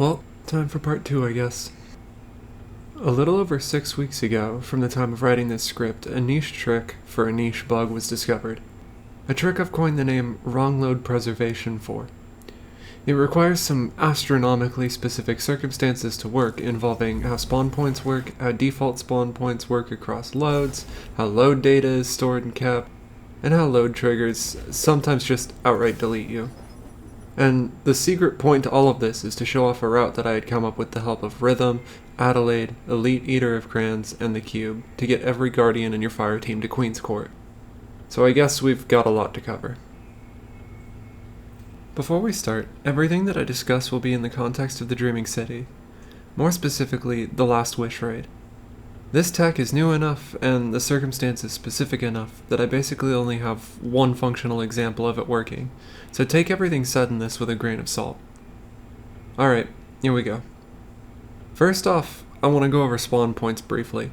Well, time for part 2, I guess. A little over 6 weeks ago, from the time of writing this script, a niche trick for a niche bug was discovered. A trick I've coined the name wrong load preservation for. It requires some astronomically specific circumstances to work, involving how spawn points work, how default spawn points work across loads, how load data is stored and kept, and how load triggers sometimes just outright delete you. And the secret point to all of this is to show off a route that I had come up with the help of Rhythm, Adelaide, Elite Eater of Crayons, and the Cube to get every Guardian in your fire team to Queen's Court. So I guess we've got a lot to cover. Before we start, everything that I discuss will be in the context of the Dreaming City, more specifically, the Last Wish raid. This tech is new enough, and the circumstances specific enough, that I basically only have one functional example of it working, so take everything said in this with a grain of salt. Alright, here we go. First off, I want to go over spawn points briefly.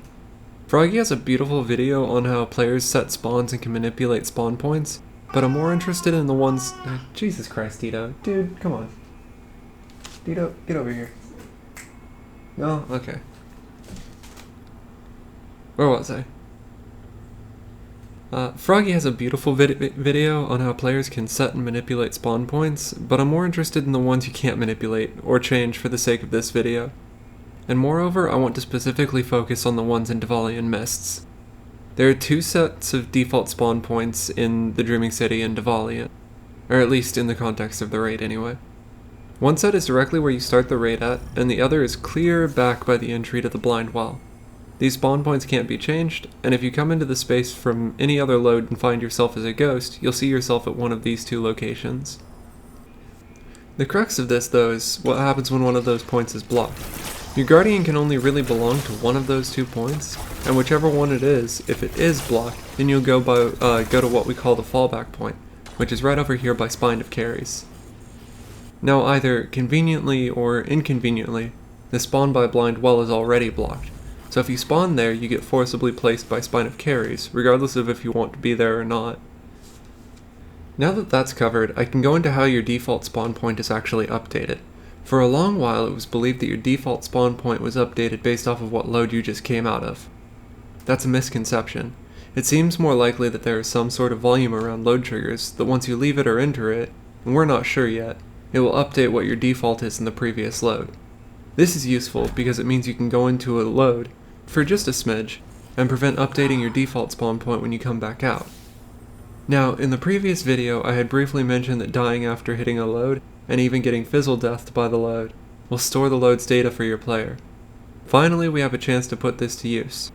Froggy has a beautiful video on how players set spawns and can manipulate spawn points, but I'm more interested in the ones... Jesus Christ, Tito. Dude, come on. Tito, get over here. No? Okay. Where was I? Froggy has a beautiful video on how players can set and manipulate spawn points, but I'm more interested in the ones you can't manipulate or change for the sake of this video. And moreover, I want to specifically focus on the ones in Dvalian Mists. There are two sets of default spawn points in the Dreaming City and Dvalian, or at least in the context of the raid anyway. One set is directly where you start the raid at, and the other is clear back by the entry to the Blind Well. These spawn points can't be changed, and if you come into the space from any other load and find yourself as a ghost, you'll see yourself at one of these two locations. The crux of this, though, is what happens when one of those points is blocked. Your Guardian can only really belong to one of those 2 points, and whichever one it is, if it is blocked, then you'll go to what we call the fallback point, which is right over here by Spine of Carries. Now, either conveniently or inconveniently, the spawn by Blind Well is already blocked. So if you spawn there, you get forcibly placed by Spine of Carries, regardless of if you want to be there or not. Now that that's covered, I can go into how your default spawn point is actually updated. For a long while, it was believed that your default spawn point was updated based off of what load you just came out of. That's a misconception. It seems more likely that there is some sort of volume around load triggers that once you leave it or enter it, and we're not sure yet, it will update what your default is in the previous load. This is useful because it means you can go into a load, for just a smidge, and prevent updating your default spawn point when you come back out. Now, in the previous video I had briefly mentioned that dying after hitting a load, and even getting fizzle deathed by the load, will store the load's data for your player. Finally, we have a chance to put this to use.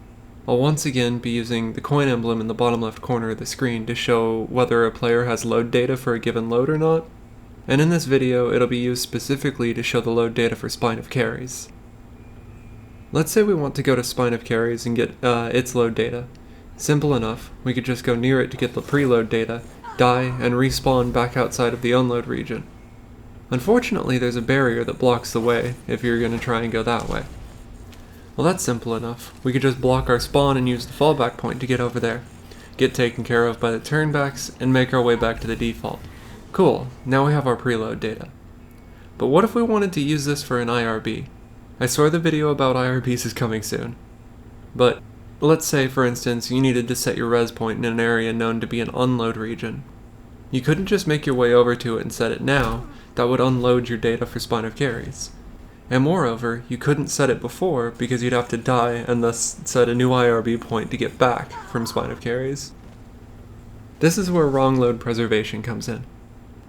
I'll once again be using the coin emblem in the bottom left corner of the screen to show whether a player has load data for a given load or not, and in this video it'll be used specifically to show the load data for Spine of Carries. Let's say we want to go to Spine of Carries and get its load data. Simple enough, we could just go near it to get the preload data, die, and respawn back outside of the unload region. Unfortunately, there's a barrier that blocks the way if you're going to try and go that way. Well, that's simple enough. We could just block our spawn and use the fallback point to get over there, get taken care of by the turnbacks, and make our way back to the default. Cool, now we have our preload data. But what if we wanted to use this for an IRB? I swear the video about IRBs is coming soon. But let's say, for instance, you needed to set your res point in an area known to be an unload region. You couldn't just make your way over to it and set it now. That would unload your data for Spine of Carries. And moreover, you couldn't set it before because you'd have to die and thus set a new IRB point to get back from Spine of Carries. This is where wrong load preservation comes in.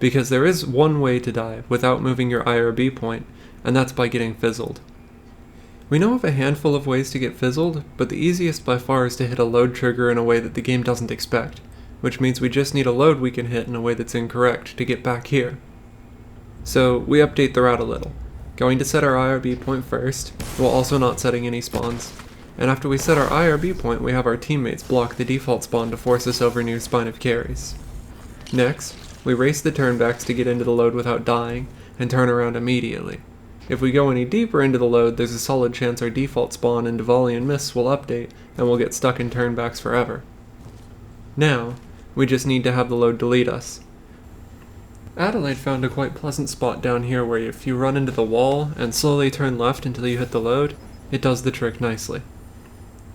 Because there is one way to die without moving your IRB point, and that's by getting fizzled. We know of a handful of ways to get fizzled, but the easiest by far is to hit a load trigger in a way that the game doesn't expect, which means we just need a load we can hit in a way that's incorrect to get back here. So we update the route a little, going to set our IRB point first, while also not setting any spawns, and after we set our IRB point we have our teammates block the default spawn to force us over near Spine of Carries. Next, we race the turnbacks to get into the load without dying, and turn around immediately. If we go any deeper into the load, there's a solid chance our default spawn in Dvalian Mists will update, and we'll get stuck in turnbacks forever. Now, we just need to have the load delete us. Adelaide found a quite pleasant spot down here where if you run into the wall and slowly turn left until you hit the load, it does the trick nicely.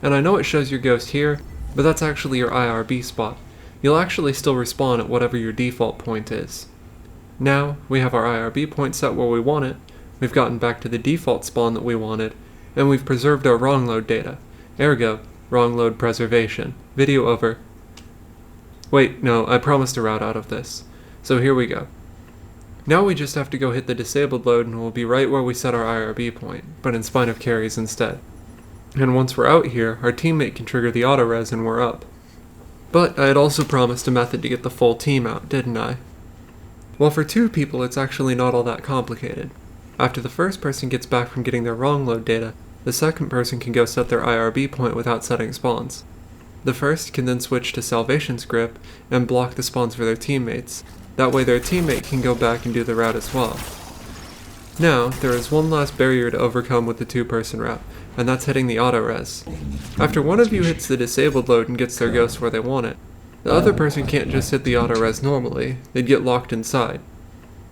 And I know it shows your ghost here, but that's actually your IRB spot. You'll actually still respawn at whatever your default point is. Now, we have our IRB point set where we want it, we've gotten back to the default spawn that we wanted, and we've preserved our wrong load data. Ergo, wrong load preservation. Video over. Wait, no, I promised a route out of this. So here we go. Now we just have to go hit the disabled load and we'll be right where we set our IRB point, but in spine of carries instead. And once we're out here, our teammate can trigger the auto-res and we're up. But I had also promised a method to get the full team out, didn't I? Well, for 2 people it's actually not all that complicated. After the first person gets back from getting their wrong load data, the second person can go set their IRB point without setting spawns. The first can then switch to Salvation's Grip and block the spawns for their teammates. That way their teammate can go back and do the route as well. Now, there is one last barrier to overcome with the 2-person route, and that's hitting the auto-res. After one of you hits the disabled load and gets their ghost where they want it, the other person can't just hit the auto-res normally, they'd get locked inside.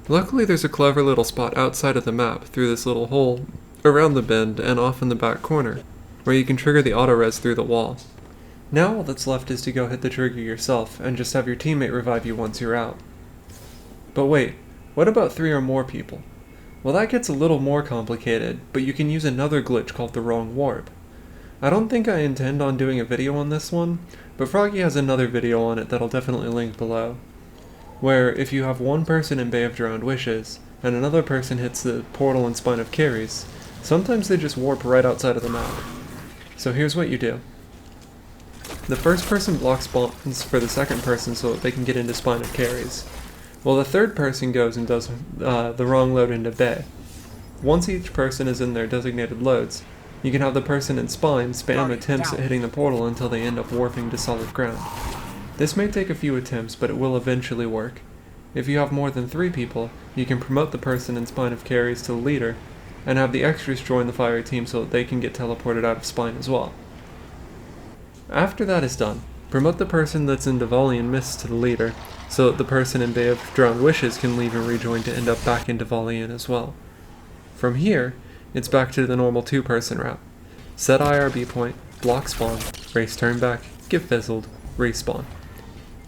Luckily there's a clever little spot outside of the map, through this little hole, around the bend, and off in the back corner, where you can trigger the auto-res through the wall. Now all that's left is to go hit the trigger yourself, and just have your teammate revive you once you're out. But wait, what about 3 or more people? Well, that gets a little more complicated, but you can use another glitch called the wrong warp. I don't think I intend on doing a video on this one, but Froggy has another video on it that I'll definitely link below, where if you have one person in Bay of Drowned Wishes, and another person hits the portal in Spine of Carries, sometimes they just warp right outside of the map. So here's what you do. The first person blocks spawns for the second person so that they can get into Spine of Carries. Well, the third person goes and does the wrong load into Bay. Once each person is in their designated loads, you can have the person in Spine spam attempts at hitting the portal until they end up warping to solid ground. This may take a few attempts, but it will eventually work. If you have more than 3 people, you can promote the person in Spine of Carries to the leader, and have the extras join the fire team so that they can get teleported out of Spine as well. After that is done, promote the person that's in Diwali and Mist to the leader, so that the person in Bay of Drowned Wishes can leave and rejoin to end up back in Diwali as well. From here, it's back to the normal 2-person route. Set IRB point, block spawn, race turn back, get fizzled, respawn.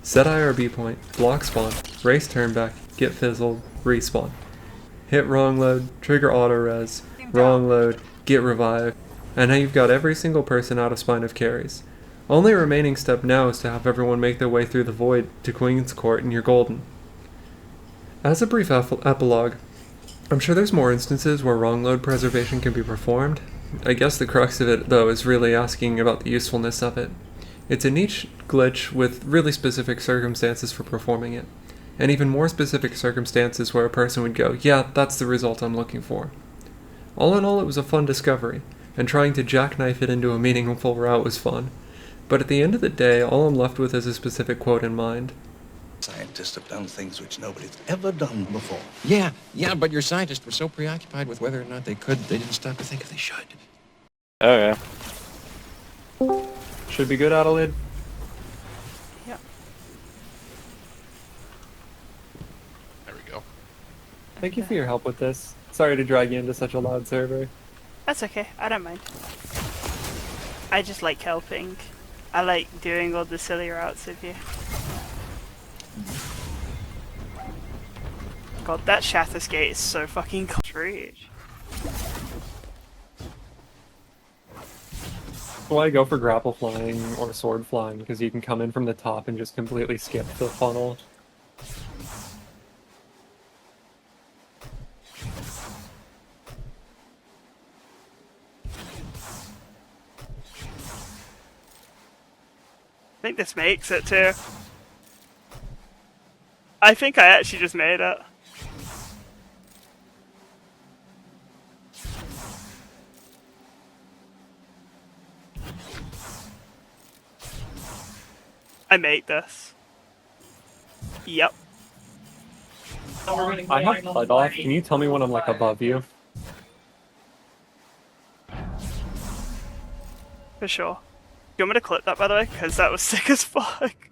Set IRB point, block spawn, race turn back, get fizzled, respawn. Hit wrong load, trigger auto-res, wrong load, get revived, and now you've got every single person out of Spine of Carries. Only remaining step now is to have everyone make their way through the void to Queen's Court and you're golden. As a brief epilogue, I'm sure there's more instances where wrong load preservation can be performed. I guess the crux of it, though, is really asking about the usefulness of it. It's a niche glitch with really specific circumstances for performing it, and even more specific circumstances where a person would go, yeah, that's the result I'm looking for. All in all, it was a fun discovery, and trying to jackknife it into a meaningful route was fun. But at the end of the day, all I'm left with is a specific quote in mind. Scientists have done things which nobody's ever done before. Yeah, but your scientists were so preoccupied with whether or not they could, they didn't stop to think if they should. Okay. Should be good, Adelaide? Yeah. There we go. Thank you for your help with this. Sorry to drag you into such a loud server. That's okay, I don't mind. I just like helping. I like doing all the silly routes with you. God, that Shatter Skate is so fucking strange. That's why I go for grapple flying or sword flying, because you can come in from the top and just completely skip the funnel. I think this makes it too. I think I actually just made it. I made this. Yep. I have HUD off. Can you tell me when I'm like above you? For sure. You want me to clip that, by the way? Because that was sick as fuck.